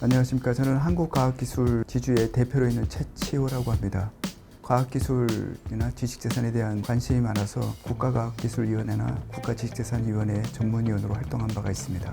안녕하십니까. 저는 한국과학기술 지주의 대표로 있는 최치호라고 합니다. 과학기술이나 지식재산에 대한 관심이 많아서 국가과학기술위원회나 국가지식재산위원회 전문위원으로 활동한 바가 있습니다.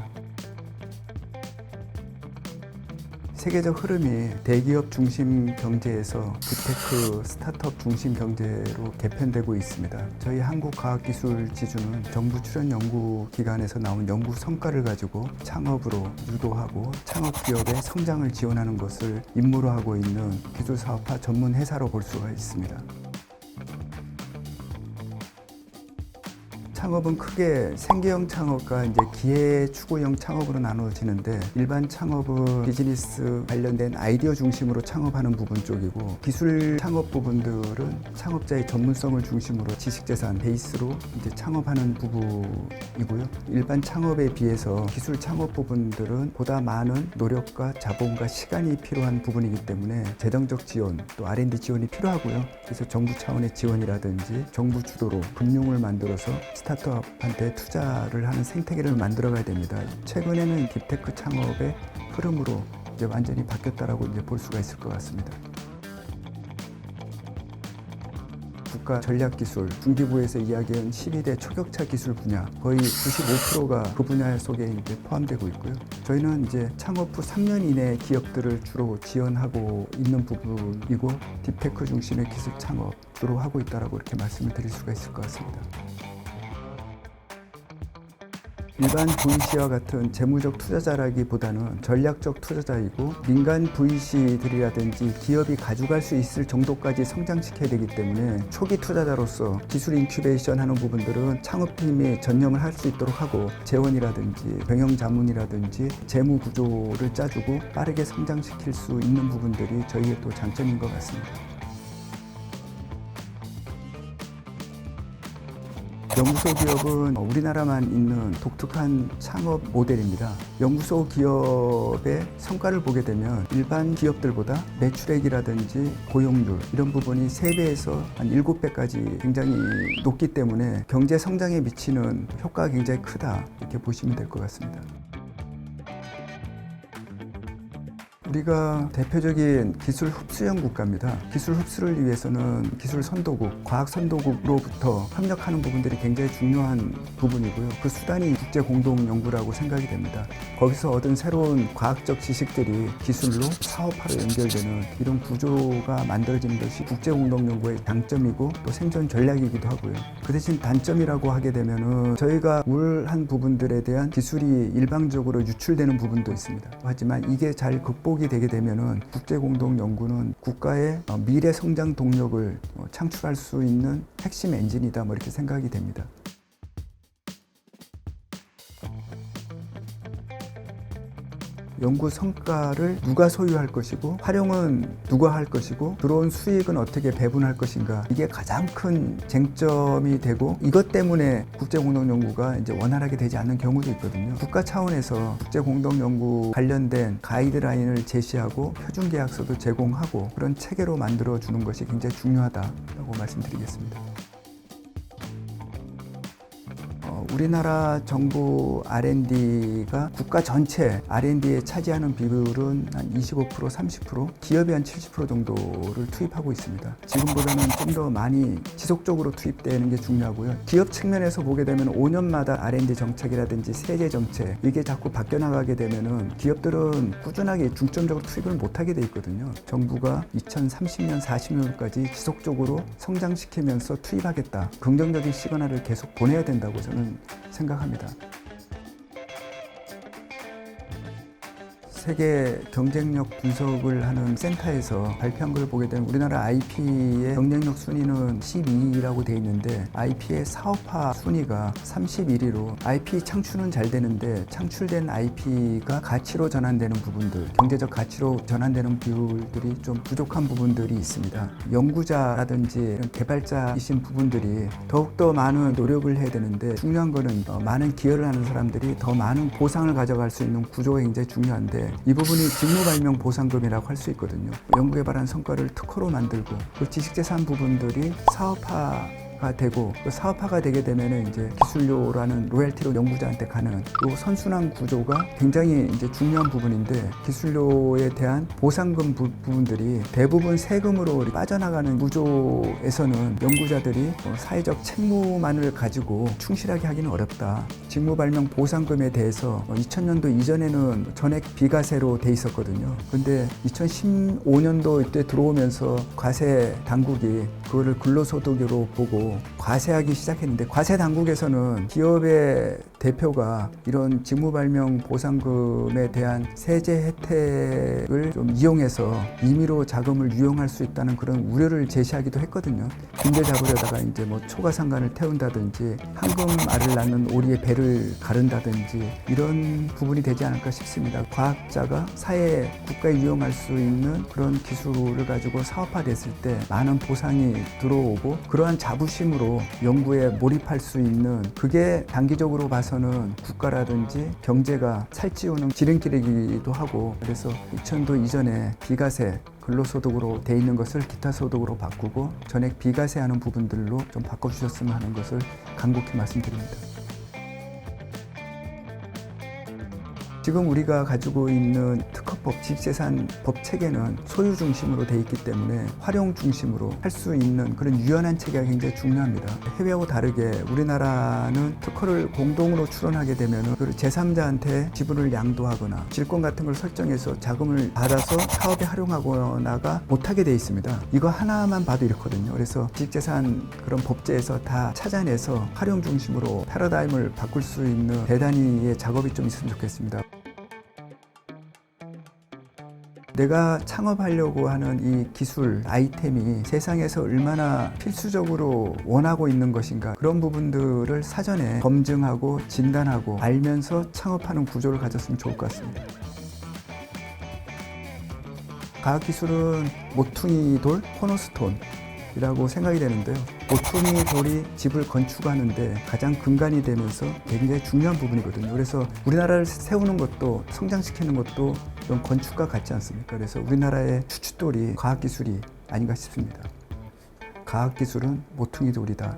세계적 흐름이 대기업 중심 경제에서 빅테크 스타트업 중심 경제로 개편되고 있습니다. 저희 한국과학기술 지주는 정부 출연 연구기관에서 나온 연구 성과를 가지고 창업으로 유도하고 창업기업의 성장을 지원하는 것을 임무로 하고 있는 기술사업화 전문 회사로 볼 수가 있습니다. 창업은 크게 생계형 창업과 이제 기회 추구형 창업으로 나눠지는데, 일반 창업은 비즈니스 관련된 아이디어 중심으로 창업하는 부분 쪽이고, 기술 창업 부분들은 창업자의 전문성을 중심으로 지식재산 베이스로 이제 창업하는 부분이고요. 일반 창업에 비해서 기술 창업 부분들은 보다 많은 노력과 자본과 시간이 필요한 부분이기 때문에 재정적 지원 또 R&D 지원이 필요하고요. 그래서 정부 차원의 지원이라든지 정부 주도로 금융을 만들어서 스타트업한테 투자를 하는 생태계를 만들어가야 됩니다. 최근에는 딥테크 창업의 흐름으로 이제 완전히 바뀌었다라고 이제 볼 수가 있을 것 같습니다. 국가 전략기술, 중기부에서 이야기한 12대 초격차 기술 분야, 거의 95%가 그 분야 속에 이제 포함되고 있고요. 저희는 이제 창업 후 3년 이내 기업들을 주로 지원하고 있는 부분이고, 딥테크 중심의 기술 창업 주로 하고 있다라고 이렇게 말씀을 드릴 수가 있을 것 같습니다. 일반 VC와 같은 재무적 투자자라기보다는 전략적 투자자이고, 민간 VC들이라든지 기업이 가져갈 수 있을 정도까지 성장시켜야 되기 때문에 초기 투자자로서 기술 인큐베이션 하는 부분들은 창업팀이 전념을 할 수 있도록 하고, 재원이라든지 병영 자문이라든지 재무 구조를 짜주고 빠르게 성장시킬 수 있는 부분들이 저희의 또 장점인 것 같습니다. 연구소 기업은 우리나라만 있는 독특한 창업 모델입니다. 연구소 기업의 성과를 보게 되면 일반 기업들보다 매출액이라든지 고용률 이런 부분이 3배에서 한 7배까지 굉장히 높기 때문에 경제 성장에 미치는 효과가 굉장히 크다, 이렇게 보시면 될 것 같습니다. 우리가 대표적인 기술 흡수형 국가입니다. 기술 흡수를 위해서는 기술 선도국, 과학 선도국으로부터 협력하는 부분들이 굉장히 중요한 부분이고요. 그 수단이 국제 공동 연구라고 생각이 됩니다. 거기서 얻은 새로운 과학적 지식들이 기술로 사업화로 연결되는 이런 구조가 만들어지는 것이 국제 공동 연구의 장점이고 또 생존 전략이기도 하고요. 그 대신 단점이라고 하게 되면은 저희가 우월한 부분들에 대한 기술이 일방적으로 유출되는 부분도 있습니다. 하지만 이게 잘 극복이 되게 되면은 국제 공동 연구는 국가의 미래 성장 동력을 창출할 수 있는 핵심 엔진이다, 뭐 이렇게 생각이 됩니다. 연구 성과를 누가 소유할 것이고 활용은 누가 할 것이고 들어온 수익은 어떻게 배분할 것인가, 이게 가장 큰 쟁점이 되고, 이것 때문에 국제공동연구가 이제 원활하게 되지 않는 경우도 있거든요. 국가 차원에서 국제공동연구 관련된 가이드라인을 제시하고 표준계약서도 제공하고 그런 체계로 만들어주는 것이 굉장히 중요하다고 말씀드리겠습니다. 우리나라 정부 R&D가 국가 전체 R&D에 차지하는 비율은 한 25%, 30%, 기업이 한 70% 정도를 투입하고 있습니다. 지금보다는 좀 더 많이 지속적으로 투입되는 게 중요하고요. 기업 측면에서 보게 되면 5년마다 R&D 정책이라든지 세제 정책, 이게 자꾸 바뀌어 나가게 되면은 기업들은 꾸준하게 중점적으로 투입을 못하게 돼 있거든요. 정부가 2030년, 40년까지 지속적으로 성장시키면서 투입하겠다, 긍정적인 시그널을 계속 보내야 된다고 저는 생각합니다. 세계 경쟁력 분석을 하는 센터에서 발표한 걸 보게 되면 우리나라 IP의 경쟁력 순위는 12위라고 되어 있는데, IP의 사업화 순위가 31위로 IP 창출은 잘 되는데 창출된 IP가 가치로 전환되는 부분들, 경제적 가치로 전환되는 비율들이 좀 부족한 부분들이 있습니다. 연구자라든지 개발자이신 부분들이 더욱더 많은 노력을 해야 되는데, 중요한 거는 많은 기여를 하는 사람들이 더 많은 보상을 가져갈 수 있는 구조가 굉장히 중요한데, 이 부분이 직무발명 보상금이라고 할 수 있거든요. 연구개발한 성과를 특허로 만들고 그 지식재산 부분들이 사업화가 되고 그 사업화가 되게 되면은 이제 기술료라는 로열티로 연구자한테 가는 이 선순환 구조가 굉장히 이제 중요한 부분인데 기술료에 대한 보상금 부분들이 대부분 세금으로 빠져나가는 구조에서는 연구자들이 사회적 책무만을 가지고 충실하게 하기는 어렵다. 직무발명 보상금에 대해서 2000년도 이전에는 전액 비과세로 돼 있었거든요. 근데 2015년도 이때 들어오면서 과세 당국이 그거를 근로소득으로 보고 과세하기 시작했는데 과세 당국에서는 기업의 대표가 이런 직무발명 보상금에 대한 세제 혜택을 좀 이용해서 임의로 자금을 유용할 수 있다는 그런 우려를 제시하기도 했거든요. 빈대 잡으려다가 이제 뭐 초과상관을 태운다든지 황금알을 낳는 오리의 배를 가른다든지 이런 부분이 되지 않을까 싶습니다. 과학자가 사회에 국가에 유용할 수 있는 그런 기술을 가지고 사업화됐을 때 많은 보상이 들어오고 그러한 자부심으로 연구에 몰입할 수 있는 그게 단기적으로 봐서는 국가라든지 경제가 살찌우는 지름길이기도 하고 그래서 2000도 이전에 비과세 근로소득으로 돼 있는 것을 기타소득으로 바꾸고 전액 비과세하는 부분들로 좀 바꿔주셨으면 하는 것을 간곡히 말씀드립니다. 지금 우리가 가지고 있는 특허법, 지식재산법 체계는 소유 중심으로 돼 있기 때문에 활용 중심으로 할 수 있는 그런 유연한 체계가 굉장히 중요합니다. 해외하고 다르게 우리나라는 특허를 공동으로 출원하게 되면 그 제3자한테 지분을 양도하거나 질권 같은 걸 설정해서 자금을 받아서 사업에 활용하거나가 못하게 돼 있습니다. 이거 하나만 봐도 이렇거든요. 그래서 지식재산 그런 법제에서 다 찾아내서 활용 중심으로 패러다임을 바꿀 수 있는 대단히의 작업이 좀 있으면 좋겠습니다. 내가 창업하려고 하는 이 기술, 아이템이 세상에서 얼마나 필수적으로 원하고 있는 것인가 그런 부분들을 사전에 검증하고 진단하고 알면서 창업하는 구조를 가졌으면 좋을 것 같습니다. 과학기술은 모퉁이 돌, 코너스톤 이라고 생각이 되는데요. 모퉁이 돌이 집을 건축하는데 가장 근간이 되면서 굉장히 중요한 부분이거든요. 그래서 우리나라를 세우는 것도 성장시키는 것도 좀 건축과 같지 않습니까? 그래서 우리나라의 추춧돌이 과학기술이 아닌가 싶습니다. 과학기술은 모퉁이 돌이다.